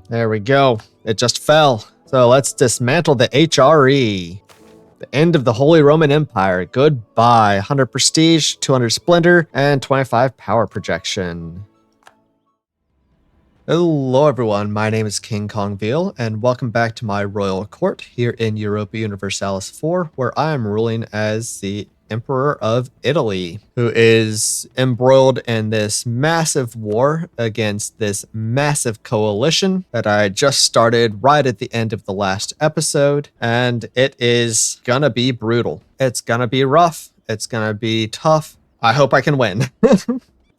There we go. It just fell. So let's dismantle the HRE. The end of the Holy Roman Empire. Goodbye. 100 prestige, 200 splendor, and 25 power projection. Hello everyone, my name is King Kongveal, and welcome back to my royal court here in Europa Universalis 4, where I am ruling as the Emperor of Italy, who is embroiled in this massive war against this massive coalition that I just started right at the end of the last episode, and it is gonna be brutal. It's gonna be rough. It's gonna be tough. I hope I can win.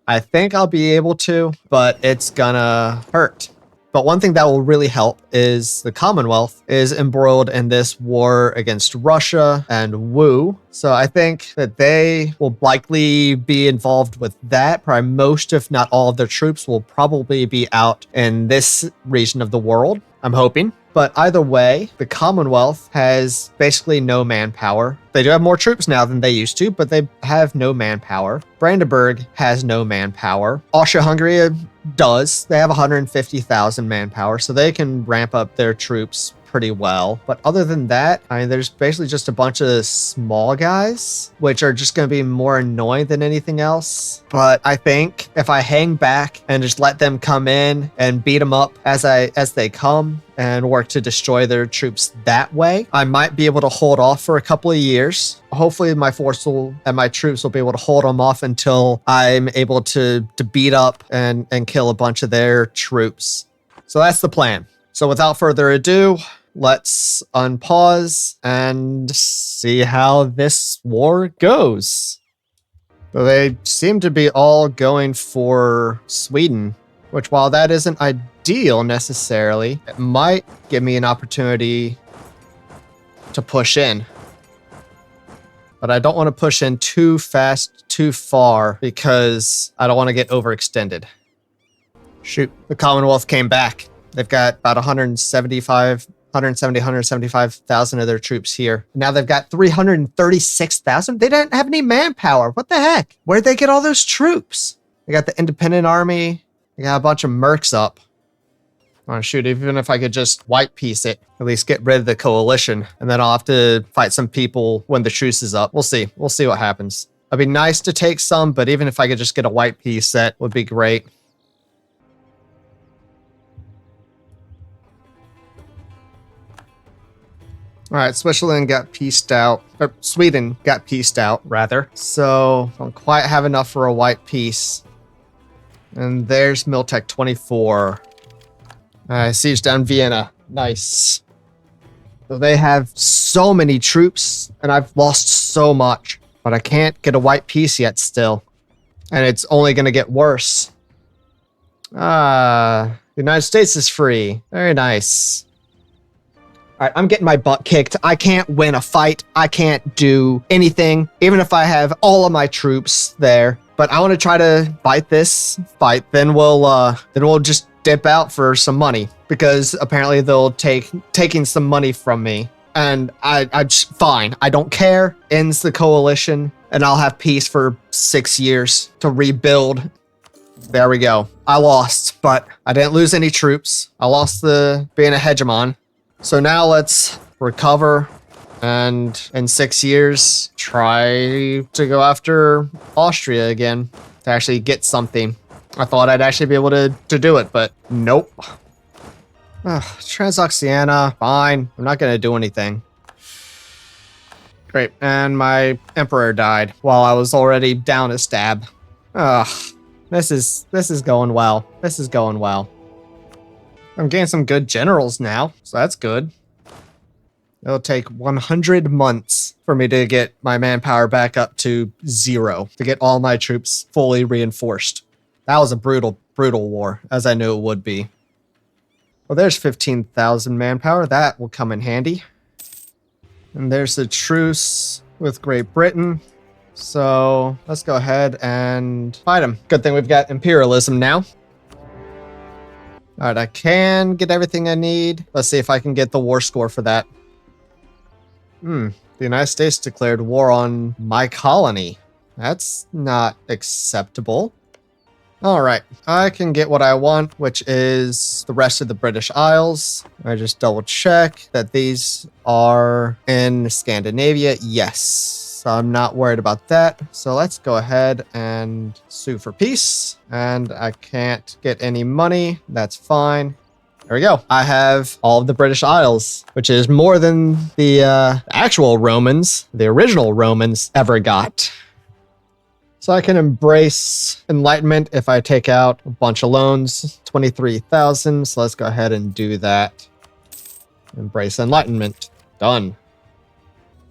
I think I'll be able to, but it's gonna hurt. But one thing that will really help is the Commonwealth is embroiled in this war against Russia and Wu. So I think that they will likely be involved with that. Probably most, if not all, of their troops will probably be out in this region of the world, I'm hoping. But either way, the Commonwealth has basically no manpower. They do have more troops now than they used to, but they have no manpower. Brandenburg has no manpower. Austria-Hungary does. They have 150,000 manpower, so they can ramp up their troops pretty well. But other than that, I mean, there's basically just a bunch of small guys, which are just going to be more annoying than anything else. But I think if I hang back and just let them come in and beat them up as they come and work to destroy their troops that way, I might be able to hold off for a couple of years. Hopefully my force and my troops will be able to hold them off until I'm able to beat up and kill a bunch of their troops. So that's the plan. So without further ado, let's unpause and see how this war goes. So they seem to be all going for Sweden, which while that isn't ideal necessarily, it might give me an opportunity to push in. But I don't want to push in too fast, too far, because I don't want to get overextended. Shoot, the Commonwealth came back. They've got about 175,000 of their troops here. Now they've got 336,000. They didn't have any manpower. What the heck? Where'd they get all those troops? They got the independent army. They got a bunch of mercs up. Oh, shoot, even if I could just white piece it, at least get rid of the coalition, and then I'll have to fight some people when the truce is up. We'll see. We'll see what happens. It'd be nice to take some, but even if I could just get a white piece, that would be great. All right, Switzerland got pieced out, or Sweden got pieced out, rather. So I don't quite have enough for a white piece. And there's Miltech 24. Siege down Vienna. Nice. So they have so many troops, and I've lost so much. But I can't get a white piece yet still. And it's only going to get worse. The United States is free. Very nice. All right, I'm getting my butt kicked. I can't win a fight. I can't do anything, even if I have all of my troops there. But I want to try to fight this fight. Then we'll just dip out for some money, because apparently they'll taking some money from me. And I fine. I don't care. Ends the coalition, and I'll have peace for 6 years to rebuild. There we go. I lost, but I didn't lose any troops. I lost being a hegemon. So now let's recover and in 6 years try to go after Austria again to actually get something. I thought I'd actually be able to do it, but nope. Transoxiana, fine. I'm not going to do anything. Great. And my emperor died while I was already down a stab. This is going well. This is going well. I'm getting some good generals now, so that's good. It'll take 100 months for me to get my manpower back up to 0, to get all my troops fully reinforced. That was a brutal, brutal war, as I knew it would be. Well, there's 15,000 manpower. That will come in handy. And there's a truce with Great Britain. So let's go ahead and fight them. Good thing we've got imperialism now. All right, I can get everything I need. Let's see if I can get the war score for that. The United States declared war on my colony. That's not acceptable. All right, I can get what I want, which is the rest of the British Isles. I just double check that these are in Scandinavia. Yes, so I'm not worried about that. So let's go ahead and sue for peace. And I can't get any money. That's fine. There we go. I have all of the British Isles, which is more than the actual Romans, the original Romans, ever got. So I can embrace enlightenment if I take out a bunch of loans, 23,000. So let's go ahead and do that. Embrace enlightenment. Done.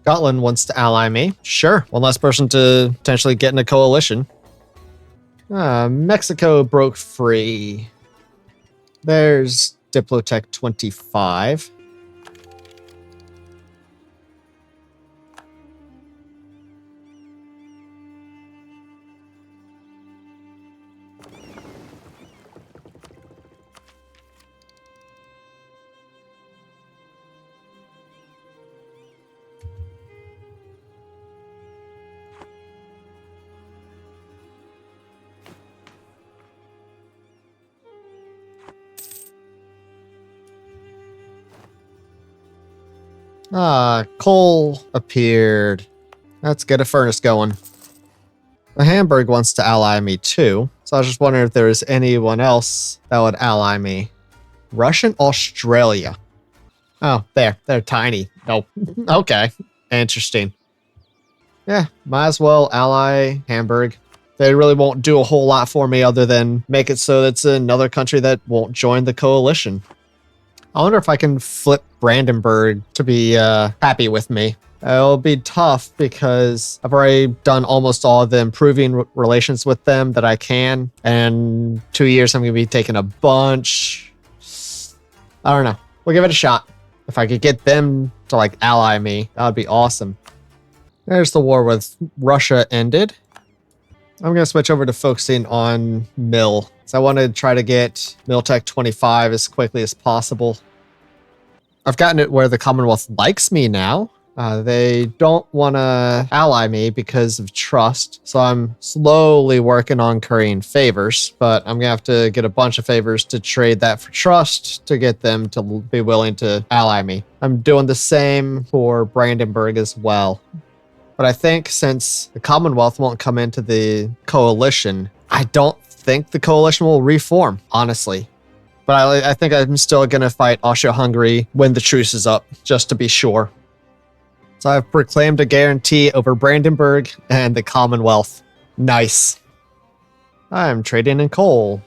Scotland wants to ally me. Sure. One less person to potentially get in a coalition. Mexico broke free. There's Diplotech 25. Coal appeared. Let's get a furnace going. Hamburg wants to ally me too. So I was just wondering if there was anyone else that would ally me. Russian Australia. Oh, there. They're tiny. Nope. Okay. Interesting. Yeah, might as well ally Hamburg. They really won't do a whole lot for me other than make it so it's another country that won't join the coalition. I wonder if I can flip Brandenburg to be happy with me. It'll be tough because I've already done almost all of the improving relations with them that I can. And 2 years, I'm going to be taking a bunch. I don't know. We'll give it a shot. If I could get them to like ally me, that would be awesome. There's the war with Russia ended. I'm going to switch over to focusing on mill. So I want to try to get Miltech 25 as quickly as possible. I've gotten it where the Commonwealth likes me now. They don't want to ally me because of trust. So I'm slowly working on currying favors, but I'm going to have to get a bunch of favors to trade that for trust to get them to be willing to ally me. I'm doing the same for Brandenburg as well. But I think since the Commonwealth won't come into the coalition, I don't think the coalition will reform, honestly. But I think I'm still going to fight Austria-Hungary when the truce is up, just to be sure. So I've proclaimed a guarantee over Brandenburg and the Commonwealth. Nice. I'm trading in coal.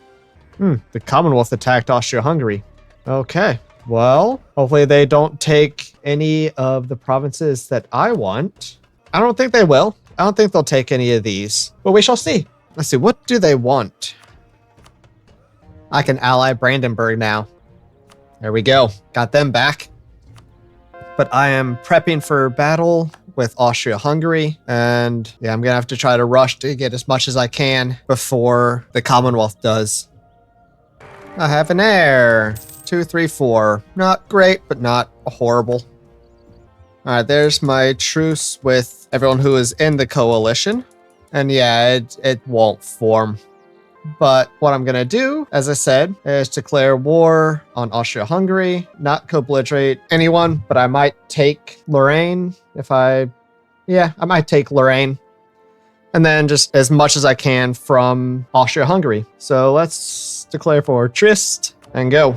The Commonwealth attacked Austria-Hungary. Okay. Well, hopefully they don't take any of the provinces that I want. I don't think they will. I don't think they'll take any of these. But we shall see. Let's see. What do they want? I can ally Brandenburg now. There we go. Got them back. But I am prepping for battle with Austria-Hungary. And yeah, I'm going to have to try to rush to get as much as I can before the Commonwealth does. I have an heir. 2, 3, 4. Not great, but not horrible. All right, there's my truce with everyone who is in the coalition. And yeah, it won't form. But what I'm going to do, as I said, is declare war on Austria-Hungary, not co-belligerate anyone, but I might take Lorraine I might take Lorraine. And then just as much as I can from Austria-Hungary. So let's declare for Trist and go.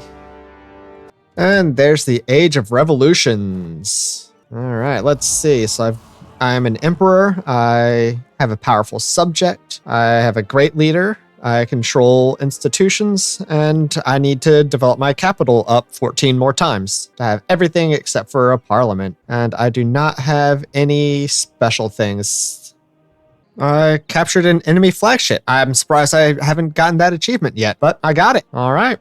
And there's the Age of Revolutions. All right, let's see. So I am an emperor. I have a powerful subject. I have a great leader. I control institutions, and I need to develop my capital up 14 more times to have everything except for a parliament. And I do not have any special things. I captured an enemy flagship. I'm surprised I haven't gotten that achievement yet, but I got it. All right.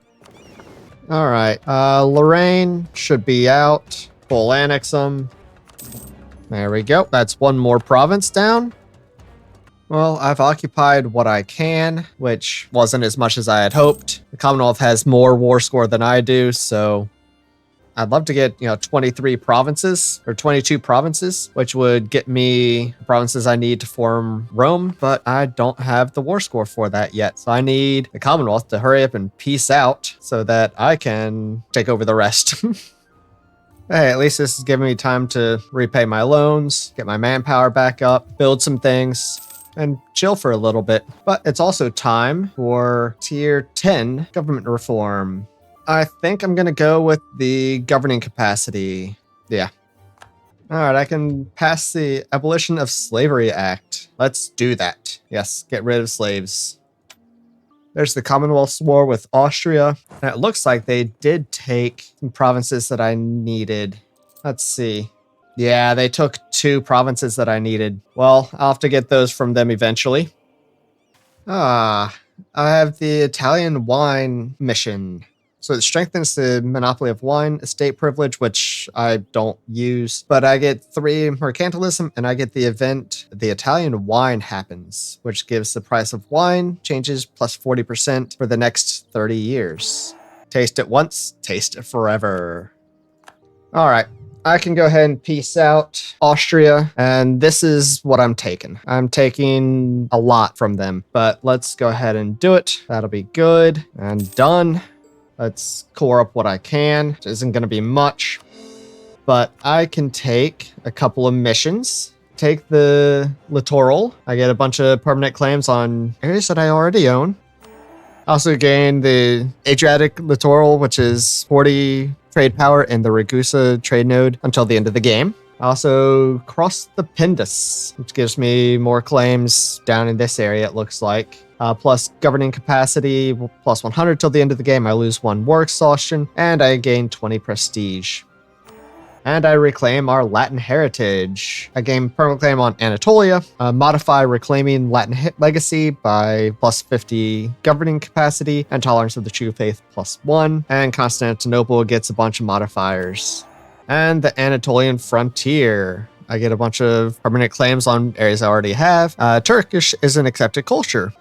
Lorraine should be out. Full annex them. There we go. That's one more province down. Well, I've occupied what I can, which wasn't as much as I had hoped. The Commonwealth has more war score than I do, so I'd love to get, 23 provinces or 22 provinces, which would get me the provinces I need to form Rome, but I don't have the war score for that yet. So I need the Commonwealth to hurry up and peace out so that I can take over the rest. Hey, at least this is giving me time to repay my loans, get my manpower back up, build some things, and chill for a little bit. But it's also time for Tier 10 government reform. I think I'm going to go with the governing capacity. Yeah. All right, I can pass the Abolition of Slavery Act. Let's do that. Yes, get rid of slaves. There's the Commonwealth's war with Austria. And it looks like they did take some provinces that I needed. Let's see. Yeah, they took 2 provinces that I needed. Well, I'll have to get those from them eventually. I have the Italian wine mission. So it strengthens the monopoly of wine estate privilege, which I don't use. But I get 3 mercantilism, and I get the event The Italian Wine Happens, which gives the price of wine changes plus 40% for the next 30 years. Taste it once, taste it forever. All right. I can go ahead and peace out Austria, and this is what I'm taking. I'm taking a lot from them, but let's go ahead and do it. That'll be good and done. Let's core up what I can. It isn't going to be much, but I can take a couple of missions. Take the littoral. I get a bunch of permanent claims on areas that I already own. I also gain the Adriatic littoral, which is 40 trade power in the Ragusa trade node until the end of the game. I also cross the Pindus, which gives me more claims down in this area, it looks like. Plus governing capacity, plus 100 till the end of the game. I lose 1 war exhaustion, and I gain 20 prestige. And I reclaim our Latin heritage. I gain permanent claim on Anatolia, modify reclaiming Latin legacy by plus 50 governing capacity, and tolerance of the true faith plus 1. And Constantinople gets a bunch of modifiers. And the Anatolian frontier. I get a bunch of permanent claims on areas I already have. Turkish is an accepted culture.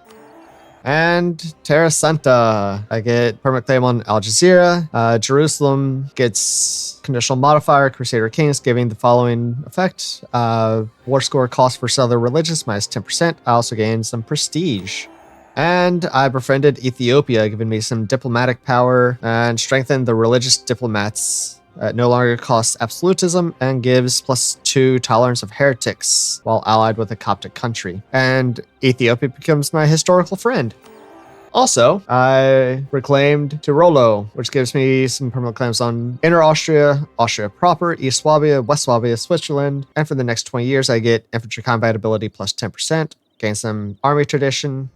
And Terra Santa, I get permanent claim on Al Jazeera. Jerusalem gets conditional modifier, Crusader Kings, giving the following effect. War score cost for Southern religious minus 10%. I also gain some prestige. And I befriended Ethiopia, giving me some diplomatic power and strengthened the religious diplomats. It no longer costs absolutism and gives plus 2 tolerance of heretics while allied with a Coptic country. And Ethiopia becomes my historical friend. Also, I reclaimed Tirolo, which gives me some permanent claims on Inner Austria, Austria proper, East Swabia, West Swabia, Switzerland. And for the next 20 years, I get infantry combat ability plus 10%, gain some army tradition.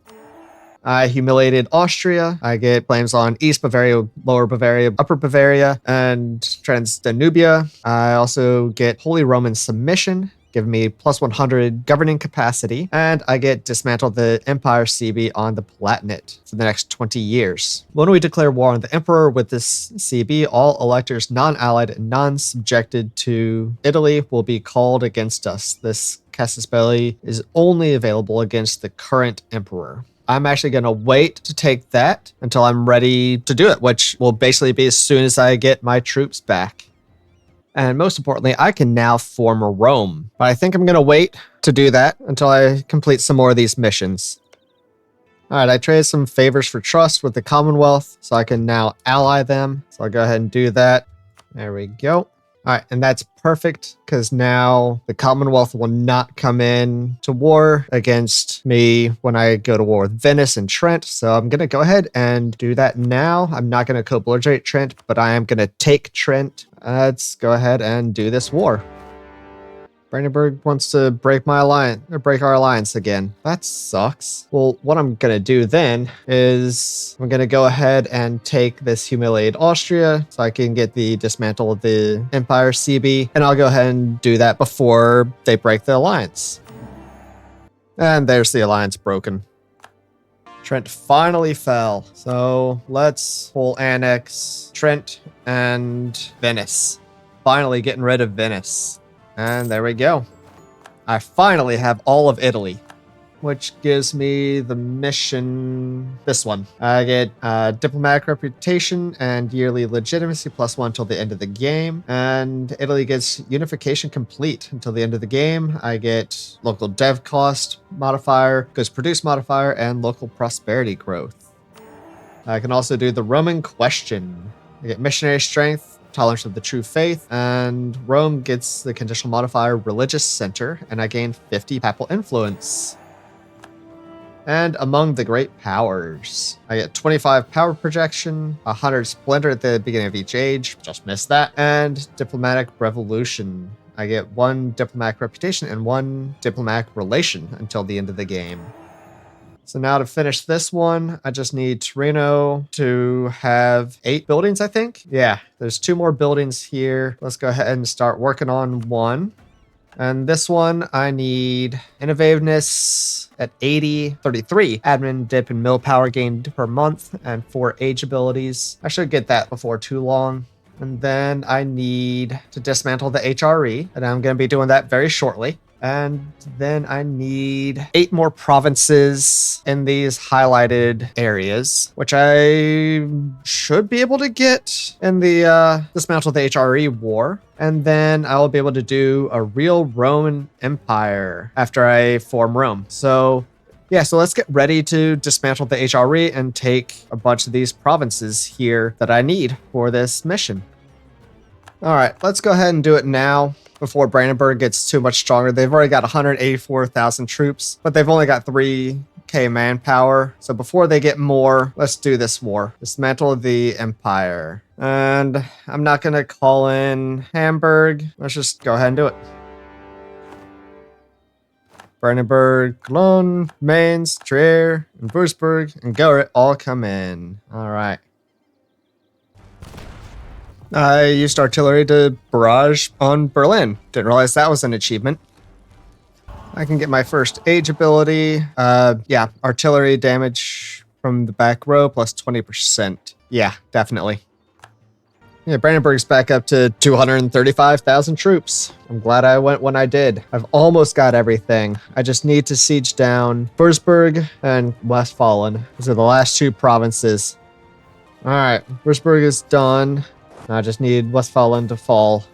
I humiliated Austria. I get claims on East Bavaria, Lower Bavaria, Upper Bavaria, and Transdanubia. I also get Holy Roman Submission, giving me plus 100 governing capacity, and I get dismantle the Empire CB on the Palatinate for the next 20 years. When we declare war on the Emperor with this CB, all electors non-allied and non-subjected to Italy will be called against us. This casus belli is only available against the current Emperor. I'm actually going to wait to take that until I'm ready to do it, which will basically be as soon as I get my troops back. And most importantly, I can now form a Rome. But I think I'm going to wait to do that until I complete some more of these missions. All right, I traded some favors for trust with the Commonwealth, so I can now ally them. So I'll go ahead and do that. There we go. All right, and that's perfect because now the Commonwealth will not come in to war against me when I go to war with Venice and Trent. So I'm going to go ahead and do that now. I'm not going to co-belligerate Trent, but I am going to take Trent. Let's go ahead and do this war. Brandenburg wants to break my alliance, or break our alliance again. That sucks. Well, what I'm gonna do then is I'm gonna go ahead and take this humiliated Austria so I can get the dismantle of the Empire CB, and I'll go ahead and do that before they break the alliance. And there's the alliance broken. Trent finally fell. So let's full annex Trent and Venice. Finally getting rid of Venice. And there we go. I finally have all of Italy. which gives me the mission, this one. I get diplomatic reputation and yearly legitimacy +1 until the end of the game. And Italy gets unification complete until the end of the game. I get local dev cost modifier, goods produced modifier, and local prosperity growth. I can also do the Roman question. I get missionary strength, tolerance of the true faith, and Rome gets the conditional modifier religious center, and I gain 50 papal influence. And among the great powers, I get 25 power projection, 100 splendor at the beginning of each age, just missed that, and diplomatic revolution. I get 1 diplomatic reputation and 1 diplomatic relation until the end of the game. So now to finish this one, I just need Torino to have 8 buildings, I think. Yeah, there's 2 more buildings here. Let's go ahead and start working on one. And this one, I need innovativeness at 80, 33 admin, dip, and mill power gained per month, and 4 age abilities. I should get that before too long. And then I need to dismantle the HRE, and I'm going to be doing that very shortly. And then I need 8 more provinces in these highlighted areas, which I should be able to get in the Dismantle the HRE war. And then I will be able to do a real Roman Empire after I form Rome. So yeah, so let's get ready to dismantle the HRE and take a bunch of these provinces here that I need for this mission. All right, let's go ahead and do it now before Brandenburg gets too much stronger. They've already got 184,000 troops, but they've only got 3k manpower. So before they get more, let's do this war. Dismantle the empire. And I'm not going to call in Hamburg. Let's just go ahead and do it. Brandenburg, Cologne, Mainz, Trier, and Würzburg, and Gorit all come in. All right. I used artillery to barrage on Berlin. Didn't realize that was an achievement. I can get my first age ability. Yeah, artillery damage from the back row plus 20%. Yeah, definitely. Yeah, Brandenburg's back up to 235,000 troops. I'm glad I went when I did. I've almost got everything. I just need to siege down Würzburg and Westfalen. These are the last 2 provinces. All right, Würzburg is done. I just need Westfalen to fall.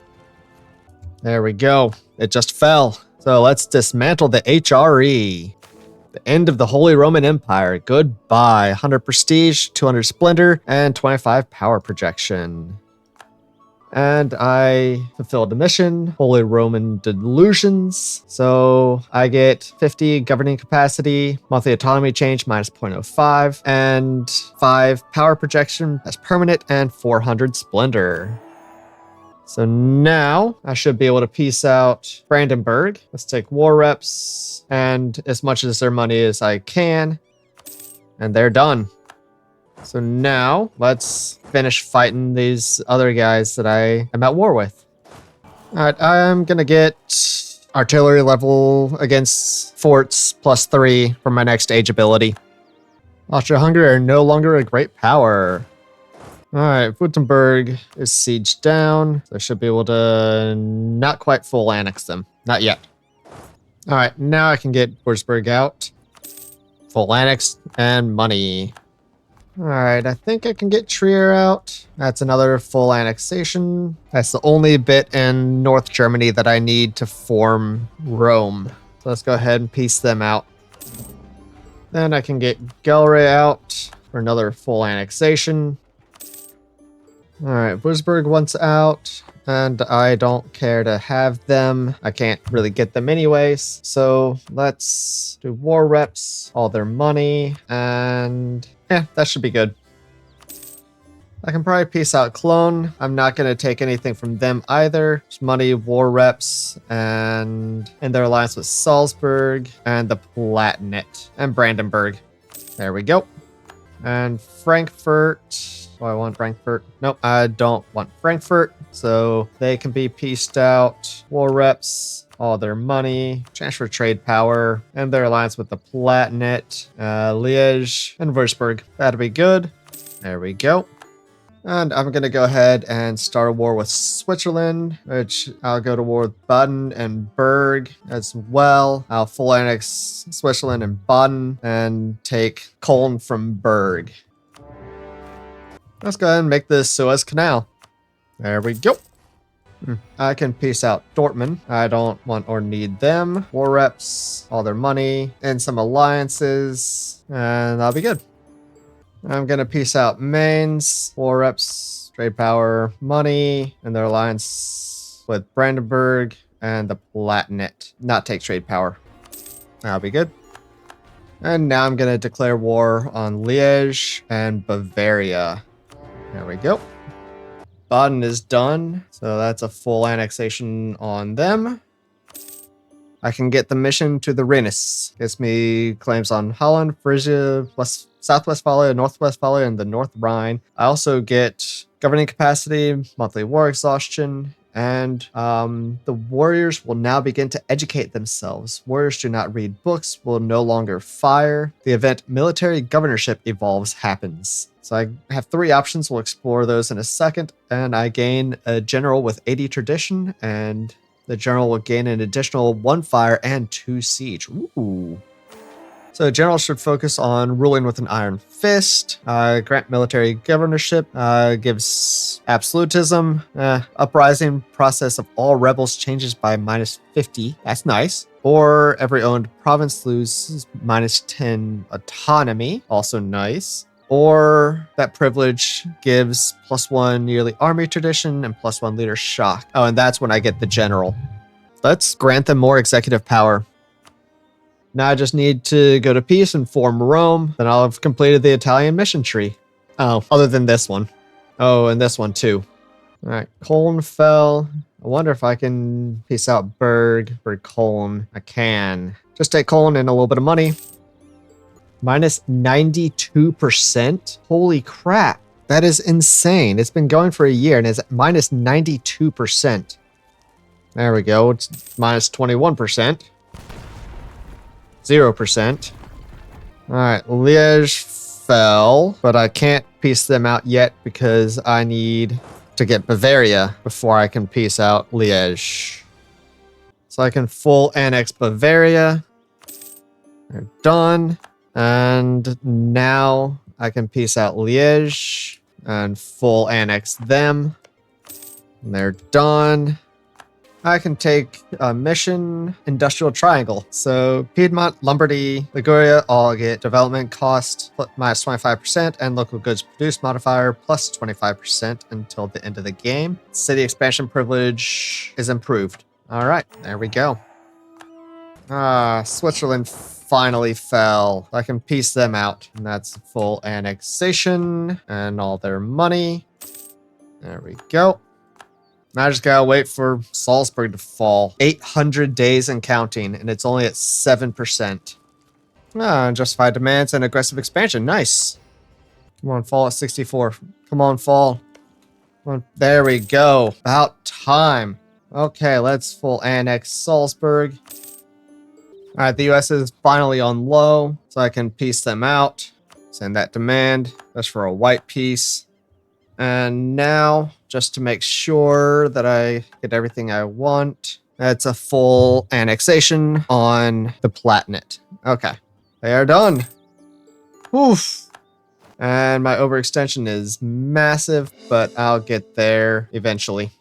There we go. It just fell. So let's dismantle the HRE. The end of the Holy Roman Empire. Goodbye. 100 prestige, 200 splendor, and 25 power projection. And I fulfilled the mission, Holy Roman Delusions. So I get 50 governing capacity, monthly autonomy change minus 0.05, and 5 power projection as permanent, and 400 splendor. So now I should be able to peace out Brandenburg. Let's take war reps and as much as their money as I can. And they're done. So now let's finish fighting these other guys that I am at war with. All right, I'm going to get artillery level against forts +3 for my next age ability. Austria-Hungary are no longer a great power. All right, Württemberg is sieged down. So I should be able to not quite full annex them. Not yet. All right, now I can get Würzburg out. Full annex and money. All right, I think I can get Trier out. That's another full annexation. That's the only bit in North Germany that I need to form Rome. So let's go ahead and piece them out. Then I can get Galway out for another full annexation. All right, Würzburg wants out, and I don't care to have them. I can't really get them anyways. So let's do war reps, all their money, and yeah, that should be good. I can probably peace out Cologne. I'm not going to take anything from them either. Just money, war reps, and in their alliance with Salzburg, and the Palatinate, and Brandenburg. There we go. And Frankfurt. Do I want Frankfurt? Nope, I don't want Frankfurt. So they can be pieced out. War reps, all their money, transfer trade power, and their alliance with the Palatinate, Liège, and Würzburg. That'll be good. There we go. And I'm going to go ahead and start a war with Switzerland, which I'll go to war with Baden and Berg as well. I'll full annex Switzerland and Baden and take Cologne from Berg. Let's go ahead and make the Suez Canal. There we go. I can peace out Dortmund. I don't want or need them. War reps, all their money, and some alliances, and that'll be good. I'm going to peace out Mainz, war reps, trade power, money, and their alliance with Brandenburg and the Palatinate. Not take trade power. That'll be good. And now I'm going to declare war on Liège and Bavaria. There we go. Baden is done, so that's a full annexation on them. I can get the mission to the Rhenus. Gives me claims on Holland, Frisia, South Westphalia, North Westphalia, and the North Rhine. I also get governing capacity, monthly war exhaustion, and the warriors will now begin to educate themselves. Warriors do not read books, will no longer fire. The event military governorship evolves happens. So I have 3 options. We'll explore those in a second. And I gain a general with 80 tradition, and the general will gain an additional 1 fire and 2 siege. Ooh. So general should focus on ruling with an iron fist, grant military governorship, gives absolutism, uprising process of all rebels changes by -50. That's nice. Or every owned province loses -10 autonomy. Also nice. Or that privilege gives +1 yearly army tradition and +1 leader shock. Oh, and that's when I get the general. Let's grant them more executive power. Now I just need to go to peace and form Rome. Then I'll have completed the Italian mission tree. Oh, other than this one. Oh, and this one too. All right, Kongveal. I wonder if I can peace out Berg for Cologne. I can. Just take Cologne and a little bit of money. -92%? Holy crap. That is insane. It's been going for a year and it's at -92%. There we go. It's -21%. 0%. All right, Liège fell, but I can't peace them out yet because I need to get Bavaria before I can peace out Liège. So I can full annex Bavaria. They're done. And now I can peace out Liège and full annex them. And they're done. I can take a mission industrial triangle. So Piedmont, Lombardy, Liguria all get development cost -25% and local goods produced modifier +25% until the end of the game. City expansion privilege is improved. All right, there we go. Switzerland finally fell. I can piece them out. And that's full annexation and all their money. There we go. Now I just gotta wait for Salzburg to fall. 800 days and counting, and it's only at 7%. Justified demands and aggressive expansion. Nice. Come on, fall at 64. Come on, fall. Come on. There we go. About time. Okay, let's full annex Salzburg. All right, the US is finally on low, so I can piece them out. Send that demand. That's for a white piece. And now, just to make sure that I get everything I want, that's a full annexation on the Palatinate. Okay, they are done. Oof. And my overextension is massive, but I'll get there eventually.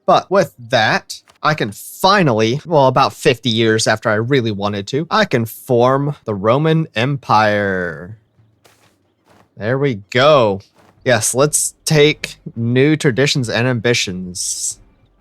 But with that, I can finally, well, about 50 years after I really wanted to, I can form the Roman Empire. There we go. Yes, let's take new traditions and ambitions.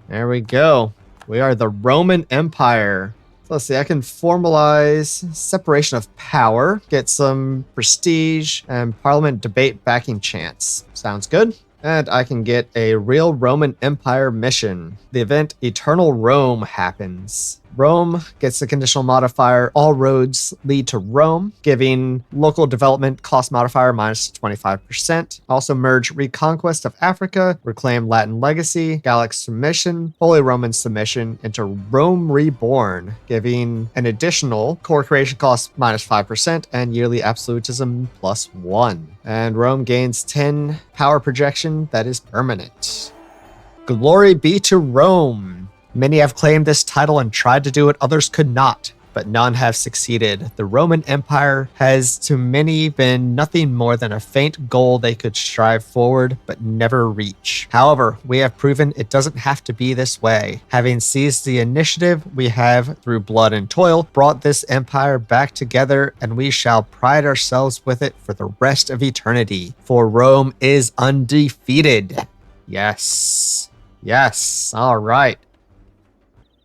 There we go. We are the Roman Empire. So let's see, I can formalize separation of power, get some prestige, and parliament debate backing chance. Sounds good. And I can get a real Roman Empire mission. The event Eternal Rome happens. Rome gets the conditional modifier, all roads lead to Rome, giving local development cost modifier minus 25%. Also merge Reconquest of Africa, Reclaim Latin Legacy, Gallic Submission, Holy Roman Submission into Rome Reborn, giving an additional core creation cost minus 5% and yearly absolutism plus 1. And Rome gains 10 power projection that is permanent. Glory be to Rome! Many have claimed this title and tried to do what others could not, but none have succeeded. The Roman Empire has to many been nothing more than a faint goal they could strive forward, but never reach. However, we have proven it doesn't have to be this way. Having seized the initiative, we have, through blood and toil, brought this empire back together, and we shall pride ourselves with it for the rest of eternity. For Rome is undefeated. Yes. Yes. All right.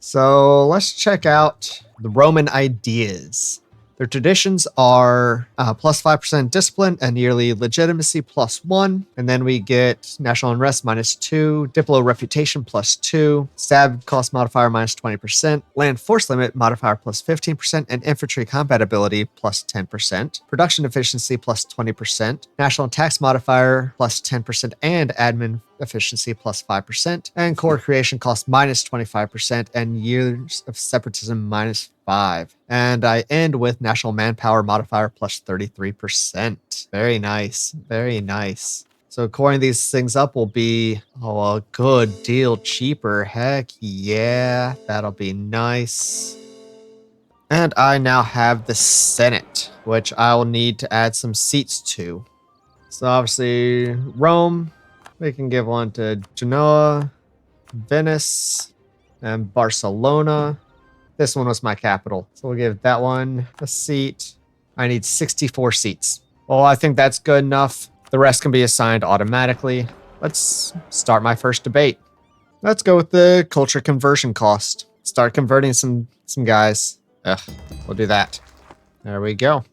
So let's check out the Roman ideas. Their traditions are plus 5% discipline and yearly legitimacy plus 1. And then we get national unrest minus 2, diplo reputation plus 2, stab cost modifier minus 20%, land force limit modifier plus 15%, and infantry combat ability plus 10%, production efficiency plus 20%, national tax modifier plus 10%, and admin efficiency plus 5%, and core creation cost minus 25%, and years of separatism minus 5. And I end with national manpower modifier plus 33%. Very nice. Very nice. So coring these things up will be, a good deal cheaper. Heck yeah. That'll be nice. And I now have the Senate, which I will need to add some seats to. So obviously Rome, we can give one to Genoa, Venice, and Barcelona. This one was my capital, so we'll give that one a seat. I need 64 seats. Well, I think that's good enough. The rest can be assigned automatically. Let's start my first debate. Let's go with the culture conversion cost. Start converting some guys. We'll do that. There we go.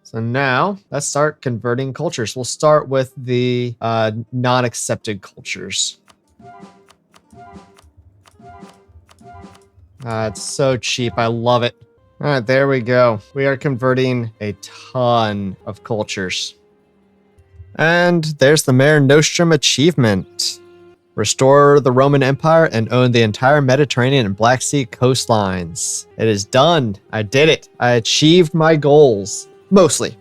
So now let's start converting cultures. We'll start with the non-accepted cultures. It's so cheap. I love it. All right, there we go. We are converting a ton of cultures. And there's the Mare Nostrum achievement. Restore the Roman Empire and own the entire Mediterranean and Black Sea coastlines. It is done. I did it. I achieved my goals. Mostly.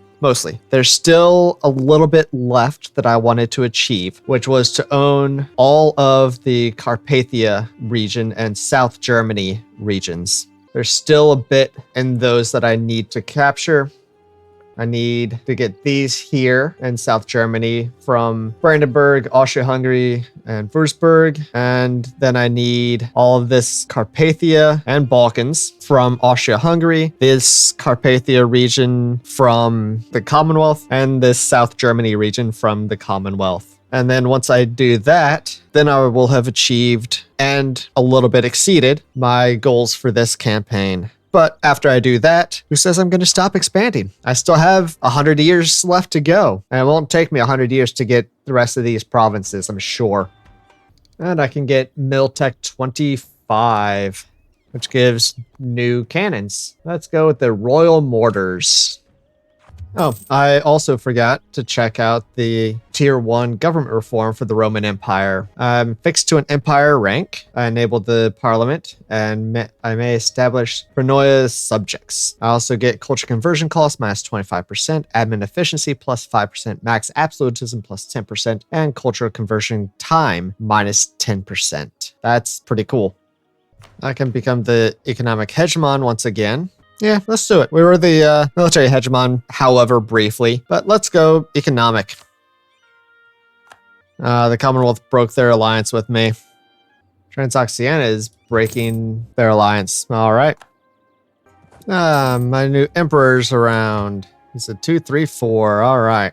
There's still a little bit left that I wanted to achieve, which was to own all of the Carpathia region and South Germany regions. There's still a bit in those that I need to capture. I need to get these here in South Germany from Brandenburg, Austria-Hungary, and Würzburg. And then I need all of this Carpathia and Balkans from Austria-Hungary, this Carpathia region from the Commonwealth, and this South Germany region from the Commonwealth. And then once I do that, then I will have achieved and a little bit exceeded my goals for this campaign. But after I do that, who says I'm going to stop expanding? I still have 100 years left to go. And it won't take me 100 years to get the rest of these provinces, I'm sure. And I can get Miltech 25, which gives new cannons. Let's go with the Royal Mortars. Oh, I also forgot to check out the Tier 1 government reform for the Roman Empire. I'm fixed to an empire rank. I enabled the parliament, and I may establish Prenoia's subjects. I also get culture conversion cost minus 25%, admin efficiency plus 5%, max absolutism plus 10%, and cultural conversion time minus 10%. That's pretty cool. I can become the economic hegemon once again. Yeah, let's do it. We were the military hegemon, however briefly, but let's go economic. The Commonwealth broke their alliance with me. Transoxiana is breaking their alliance. All right. My new emperor's around. He's a 2, 3, 4. All right.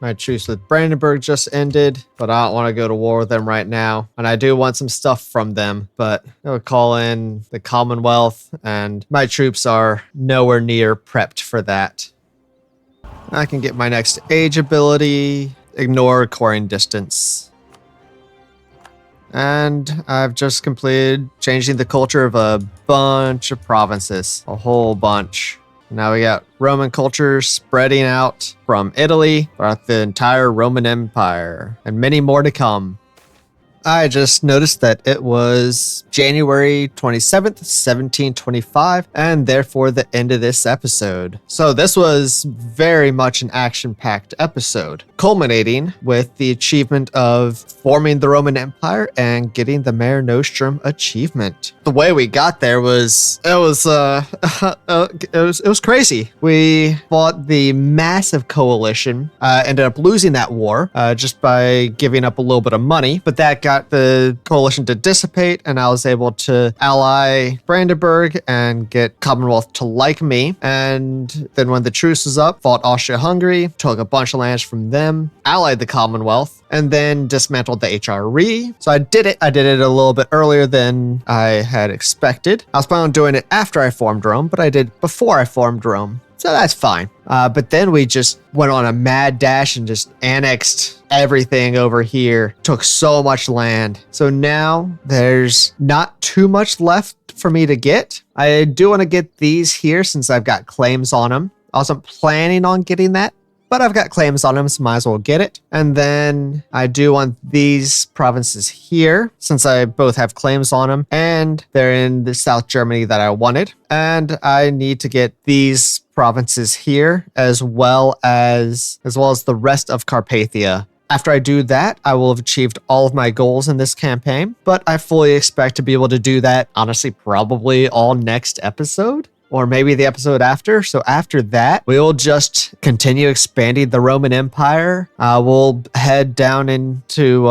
My truce with Brandenburg just ended, but I don't want to go to war with them right now. And I do want some stuff from them, but I would call in the Commonwealth, and my troops are nowhere near prepped for that. I can get my next age ability, ignore coring distance. And I've just completed changing the culture of a bunch of provinces, a whole bunch. Now we got Roman culture spreading out from Italy throughout the entire Roman Empire, and many more to come. I just noticed that it was January 27th, 1725, and therefore the end of this episode. So this was very much an action-packed episode, culminating with the achievement of forming the Roman Empire and getting the Mare Nostrum achievement. The way we got there was crazy. We fought the massive coalition, ended up losing that war just by giving up a little bit of money, but that got the coalition to dissipate, and I was able to ally Brandenburg and get Commonwealth to like me. And then when the truce was up, fought Austria-Hungary, took a bunch of lands from them, allied the Commonwealth, and then dismantled the HRE. So I did it a little bit earlier than I had expected. I was planning on doing it after I formed Rome, but I did before I formed Rome. So that's fine. But then we just went on a mad dash and just annexed everything over here. Took so much land. So now there's not too much left for me to get. I do want to get these here since I've got claims on them. I wasn't planning on getting that, but I've got claims on them, so might as well get it. And then I do want these provinces here, since I both have claims on them, and they're in the South Germany that I wanted. And I need to get these provinces here, as well as the rest of Carpathia. After I do that, I will have achieved all of my goals in this campaign, but I fully expect to be able to do that, honestly, probably all next episode. Or maybe the episode after. So after that, we will just continue expanding the Roman Empire. We'll head down into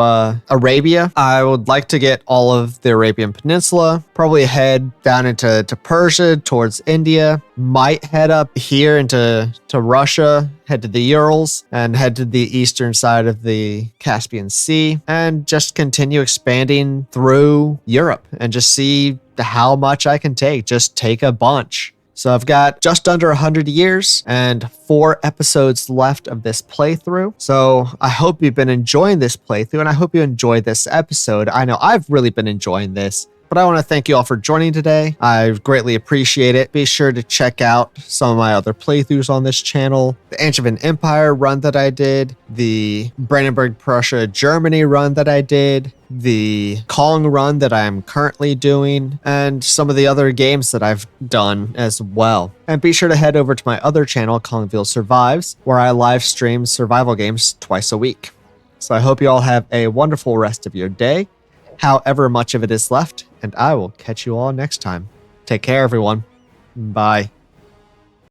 Arabia. I would like to get all of the Arabian Peninsula, probably head down into Persia, towards India, might head up here into Russia, head to the Urals, and head to the eastern side of the Caspian Sea, and just continue expanding through Europe and just see how much I can take. Just take a bunch. So I've got just under 100 years and 4 episodes left of this playthrough. So I hope you've been enjoying this playthrough, and I hope you enjoyed this episode. I know I've really been enjoying this. But I want to thank you all for joining today. I greatly appreciate it. Be sure to check out some of my other playthroughs on this channel. The Ancient Empire run that I did, the Brandenburg, Prussia, Germany run that I did, the Kong run that I am currently doing, and some of the other games that I've done as well. And be sure to head over to my other channel, Kongveal Survives, where I live stream survival games twice a week. So I hope you all have a wonderful rest of your day, however much of it is left, and I will catch you all next time. Take care, everyone. Bye.